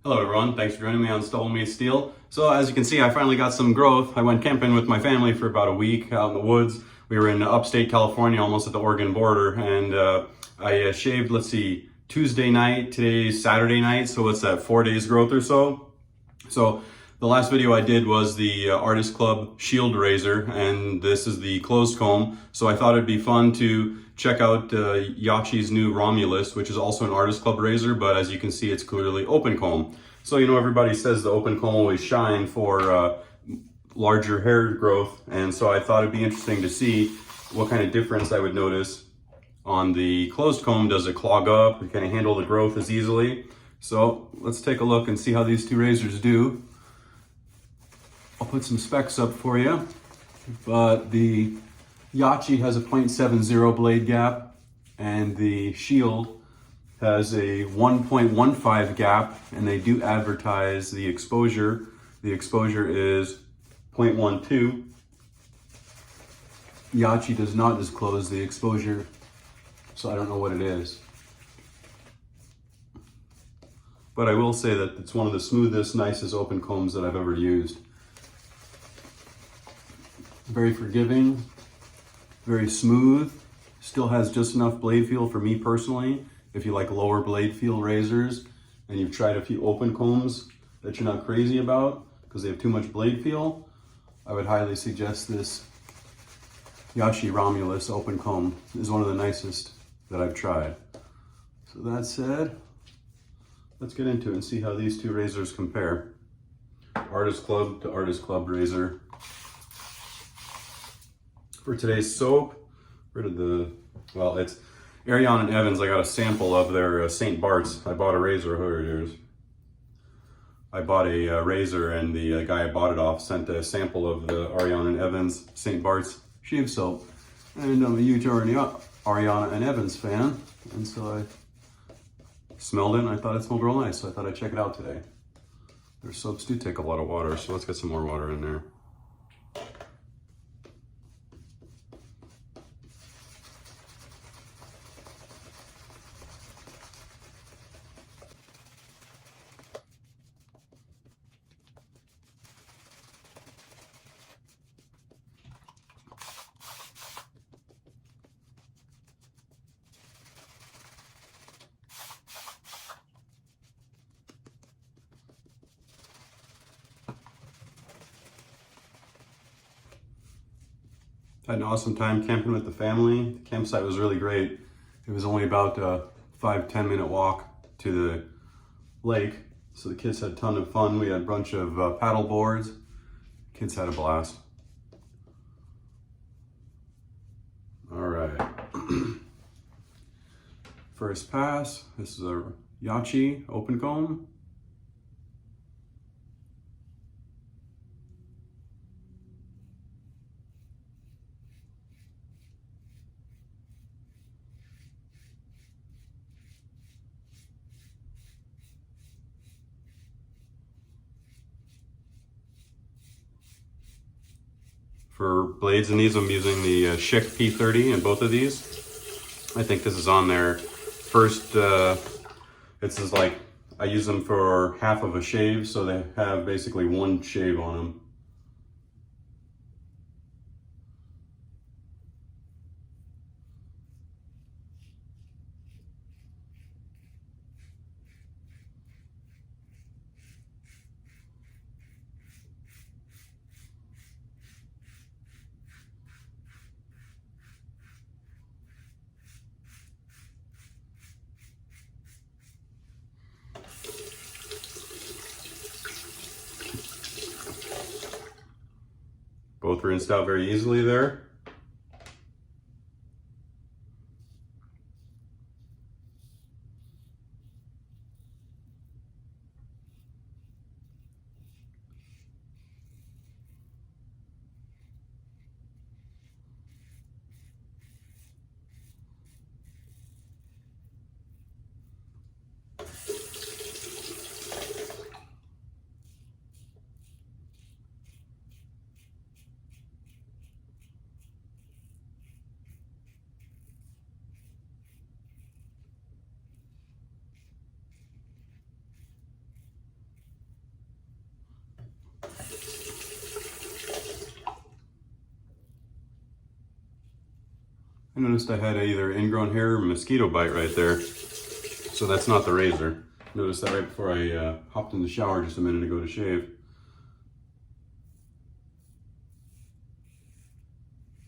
Hello everyone, thanks for joining me on StubbleMeetsSteel. So as you can see, I finally got some growth. I went camping with my family for about a week out in the woods. We were in upstate California, almost at the Oregon border, and I shaved, let's see, Tuesday night, today's Saturday night, so what's that, 4 days growth or so? So the last video I did was the Artist Club Shield Razor, and this is the closed comb. So I thought it'd be fun to check out Yaqi's new Romulus, which is also an Artist Club razor, but as you can see, it's clearly open comb. So, you know, everybody says the open comb always shine for larger hair growth, and so I thought it'd be interesting to see what kind of difference I would notice on the closed comb. Does it clog up? Can it handle the growth as easily? So let's take a look and see how these two razors do. I'll put some specs up for you, but the Yaqi has a 0.70 blade gap, and the Shield has a 1.15 gap, and they do advertise the exposure. The exposure is 0.12. Yaqi does not disclose the exposure, so I don't know what it is. But I will say that it's one of the smoothest, nicest open combs that I've ever used. Very forgiving, very smooth, still has just enough blade feel for me personally. If you like lower blade feel razors and you've tried a few open combs that you're not crazy about because they have too much blade feel, I would highly suggest this Yaqi Romulus open comb. Is one of the nicest that I've tried. So that said, let's get into it and see how these two razors compare. Artist Club to Artist Club razor. For today's soap, rid of the, well, it's Ariana and Evans. I got a sample of their St. Bart's. I bought a razor, here it is. I bought a razor, and the guy I bought it off sent a sample of the Ariana and Evans St. Bart's shave soap. And I'm a huge Ariana and Evans fan, and so I smelled it and I thought it smelled real nice, so I thought I'd check it out today. Their soaps do take a lot of water, so let's get some more water in there. Had an awesome time camping with the family. The campsite was really great. It was only about a 5-10 minute walk to the lake, so the kids had a ton of fun. We had a bunch of paddle boards. Kids had a blast. All right. First pass. This is a Yaqi open comb. For blades in these, I'm using the Schick P30 in both of these. I think this is on there. First, this is like, I use them for half of a shave, so they have basically one shave on them. Both rinsed out very easily there. noticed I had either ingrown hair or mosquito bite right there. So that's not the razor. Noticed that right before I hopped in the shower just a minute ago to shave.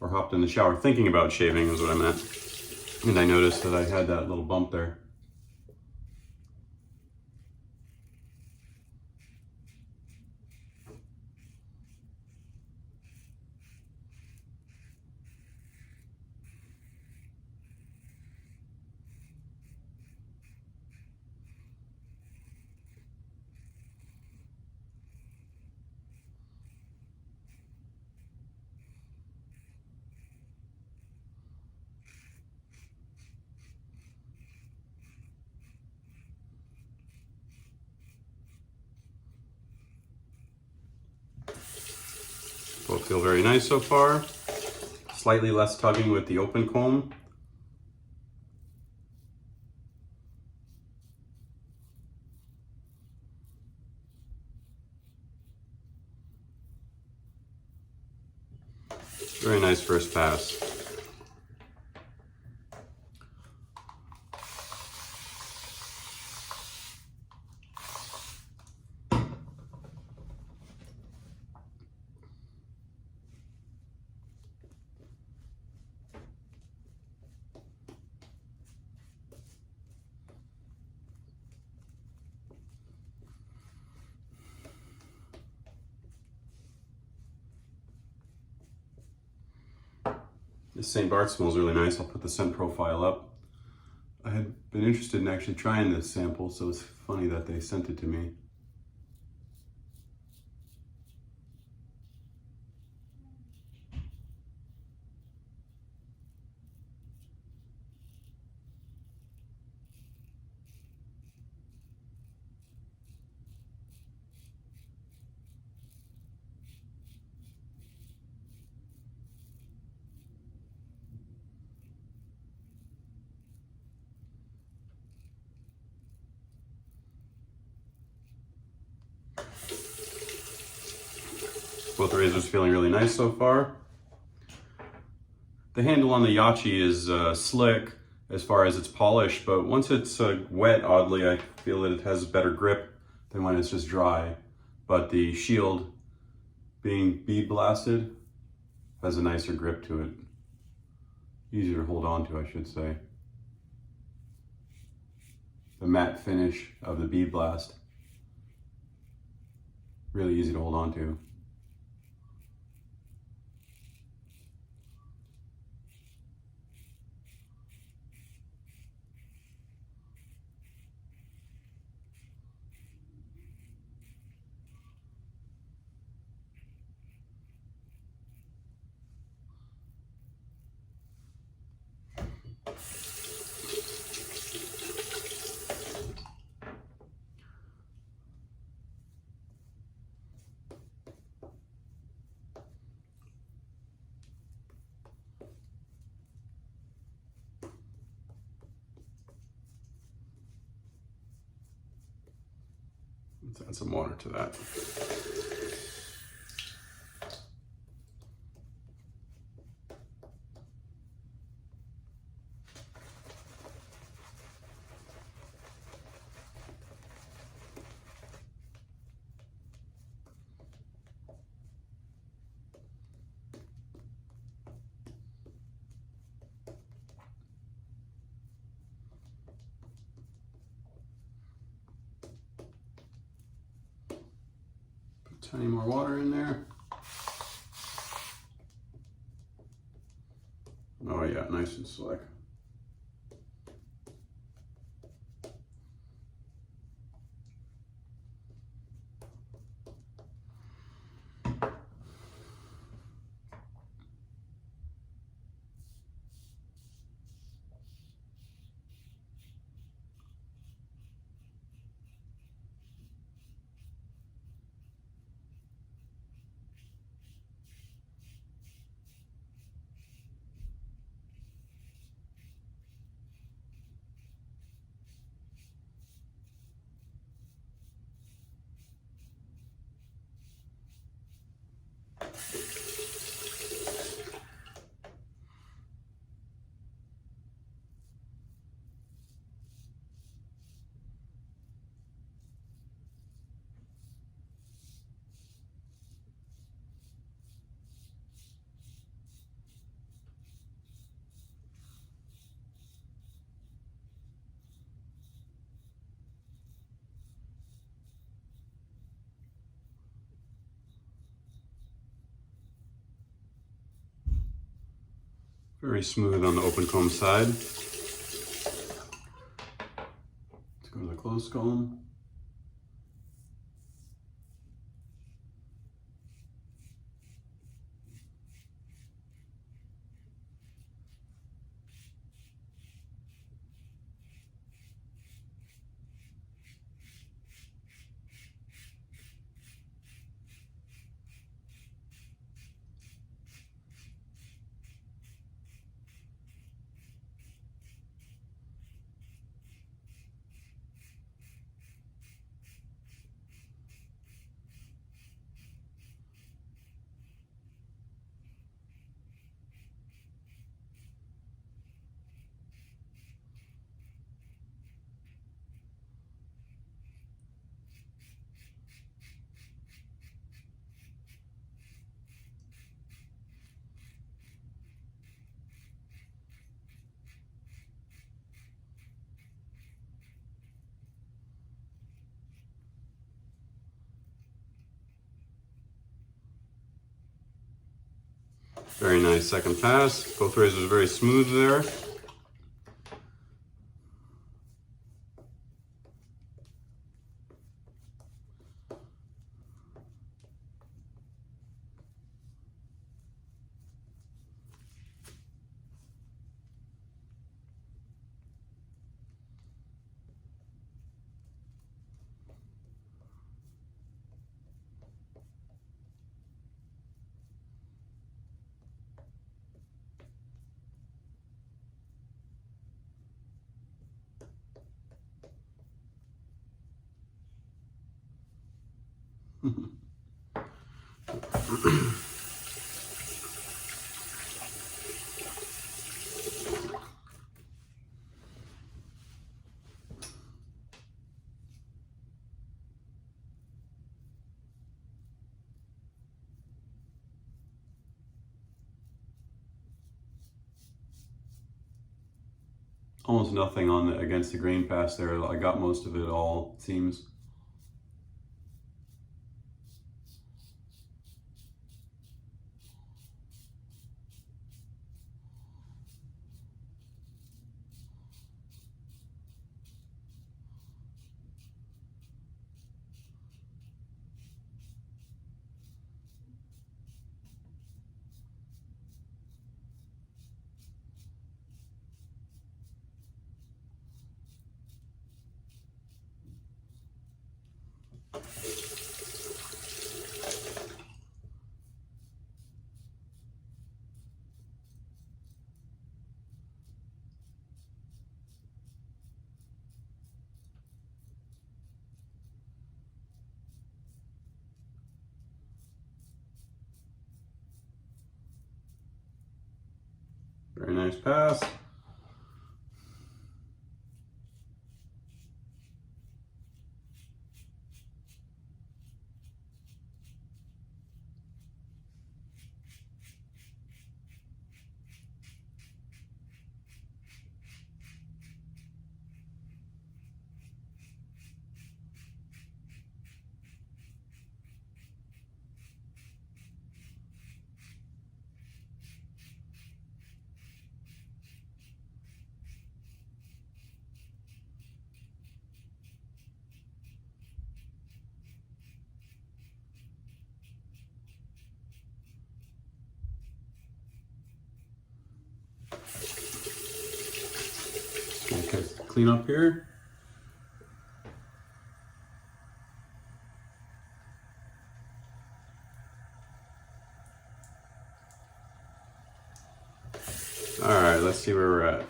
Or hopped in the shower thinking about shaving is what I meant. And I noticed that I had that little bump there. Both feel very nice so far. Slightly less tugging with the open comb. Very nice first pass. This St. Bart smells really nice. I'll put the scent profile up. I had been interested in actually trying this sample, so it's funny that they sent it to me. Both razors feeling really nice so far. The handle on the Yaqi is slick as far as its polish, but once it's wet, oddly, I feel that it has better grip than when it's just dry. But the shield, being bead blasted, has a nicer grip to it. Easier to hold on to, I should say. The matte finish of the bead blast, really easy to hold on to. Let's add some water to that. Tiny more water in there. Oh yeah, nice and slick. Very smooth on the open comb side. Let's go to the closed comb. Very nice second pass. Both razors very smooth there. Almost nothing on the, against the grain pass there. I got most of it all, it seems. Very nice pass. Okay, clean up here. All right, let's see where we're at.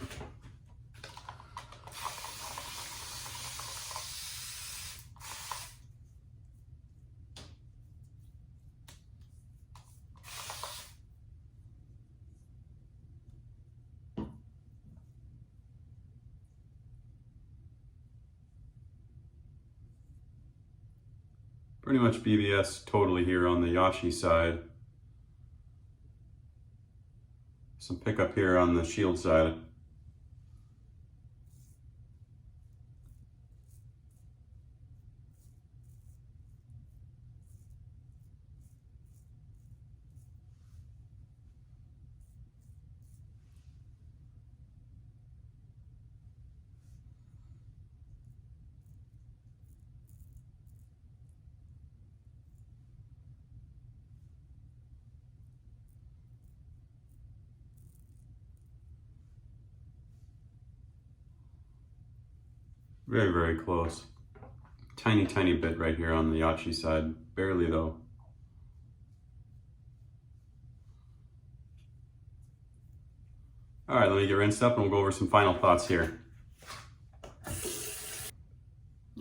Pretty much BBS totally here on the Yaqi side. Some pickup here on the shield side. Very, very close. Tiny, tiny bit right here on the Yaqi side. Barely though. All right, let me get rinsed up and we'll go over some final thoughts here.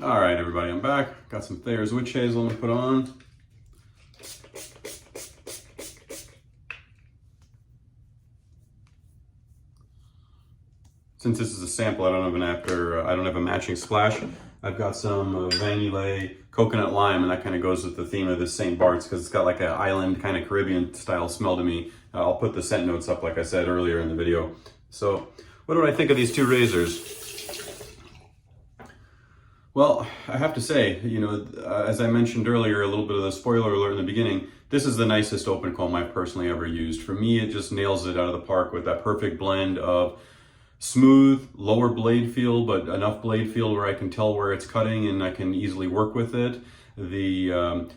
All right, everybody, I'm back. Got some Thayer's Witch Hazel to put on. Since this is a sample, I don't have a matching splash. I've got some Vanille Coconut Lime, and that kind of goes with the theme of this St. Bart's because it's got like an island kind of Caribbean style smell to me. I'll put the scent notes up like I said earlier in the video. So what do I think of these two razors? Well, I have to say, as I mentioned earlier, a little bit of the spoiler alert in the beginning, this is the nicest open comb I've personally ever used. For me, it just nails it out of the park with that perfect blend of smooth, lower blade feel, but enough blade feel where I can tell where it's cutting and I can easily work with it. The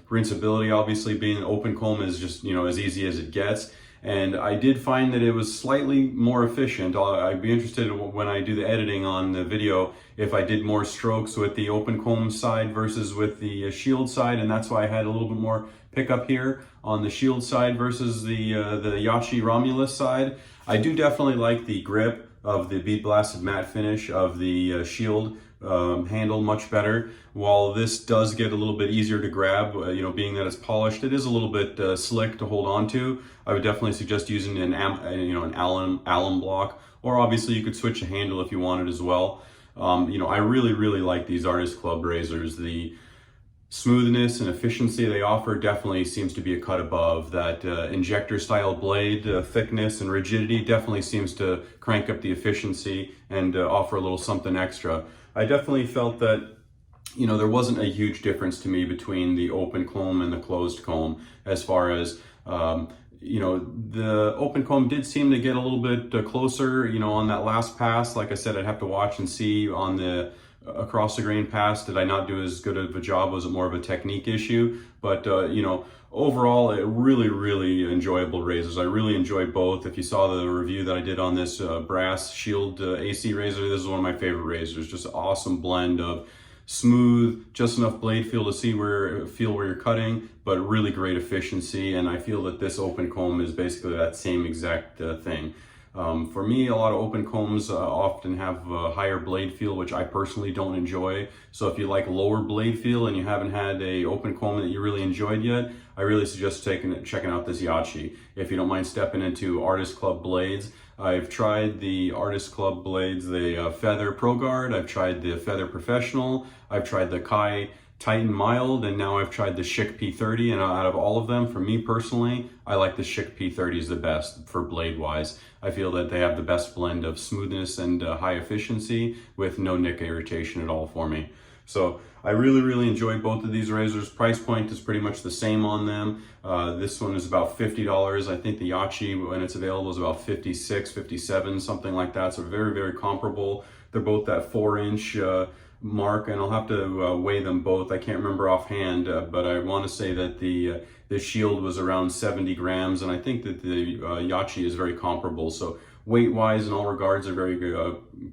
rinseability, obviously, being an open comb is just, as easy as it gets. And I did find that it was slightly more efficient. I'd be interested when I do the editing on the video if I did more strokes with the open comb side versus with the shield side, and that's why I had a little bit more pickup here on the shield side versus the Yaqi Romulus side. I do definitely like the grip of the bead blasted matte finish of the shield handle much better. While this does get a little bit easier to grab, being that it's polished, it is a little bit slick to hold on to. I would definitely suggest using an alum block, or obviously you could switch a handle if you wanted as well. I really like these Artist Club razors. The smoothness and efficiency they offer definitely seems to be a cut above. That injector style blade thickness and rigidity definitely seems to crank up the efficiency and offer a little something extra. I definitely felt that there wasn't a huge difference to me between the open comb and the closed comb as far as the open comb did seem to get a little bit closer on that last pass. Like I said, I'd have to watch and see on the across the grain pass, did I not do as good of a job? Was it more of a technique issue? But overall, really enjoyable razors. I really enjoyed both. If you saw the review that I did on this brass shield AC razor, this is one of my favorite razors. Just an awesome blend of smooth, just enough blade feel to feel where you're cutting, but really great efficiency. And I feel that this open comb is basically that same exact thing. For me, a lot of open combs often have a higher blade feel, which I personally don't enjoy. So if you like lower blade feel and you haven't had a open comb that you really enjoyed yet, I really suggest checking out this Yaqi. If you don't mind stepping into Artist Club blades, I've tried the Artist Club blades, the Feather Pro Guard, I've tried the Feather Professional, I've tried the Kai Titan Mild, and now I've tried the Schick P30, and out of all of them, for me personally, I like the Schick P30s the best for blade wise. I feel that they have the best blend of smoothness and high efficiency with no nick irritation at all for me. So I really enjoyed both of these razors. Price point is pretty much the same on them. This one is about $50. I think the Yaqi, when it's available, is about $56, $57, something like that. So very comparable. They're both that 4-inch mark, and I'll have to weigh them both. I can't remember offhand, but I want to say that the shield was around 70 grams, and I think that the Yaqi is very comparable. So weight-wise, in all regards, are very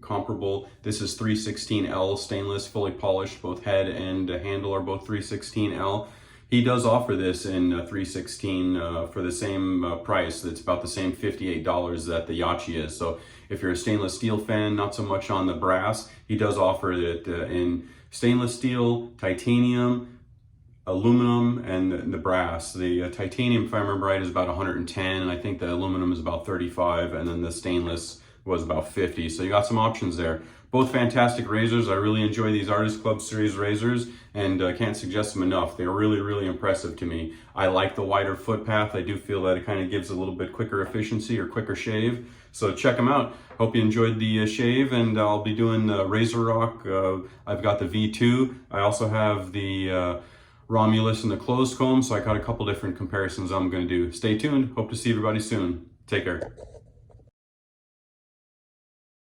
comparable. This is 316L stainless, fully polished. Both head and handle are both 316L. He does offer this in 316 for the same price. It's about the same $58 that the Yaqi is. So if you're a stainless steel fan, not so much on the brass, he does offer it in stainless steel, titanium, aluminum, and the brass. The titanium, if I remember right, is about 110, and I think the aluminum is about 35, and then the stainless was about 50. So you got some options there. Both fantastic razors. I really enjoy these Artist Club series razors, and can't suggest them enough. They're really impressive to me. I like the wider foot path. I do feel that it kind of gives a little bit quicker efficiency or quicker shave. So check them out. Hope you enjoyed the shave, and I'll be doing the Razor Rock. I've got the V2. I also have the Romulus and the closed comb, so I got a couple different comparisons I'm going to do. Stay tuned. Hope to see everybody soon. Take care.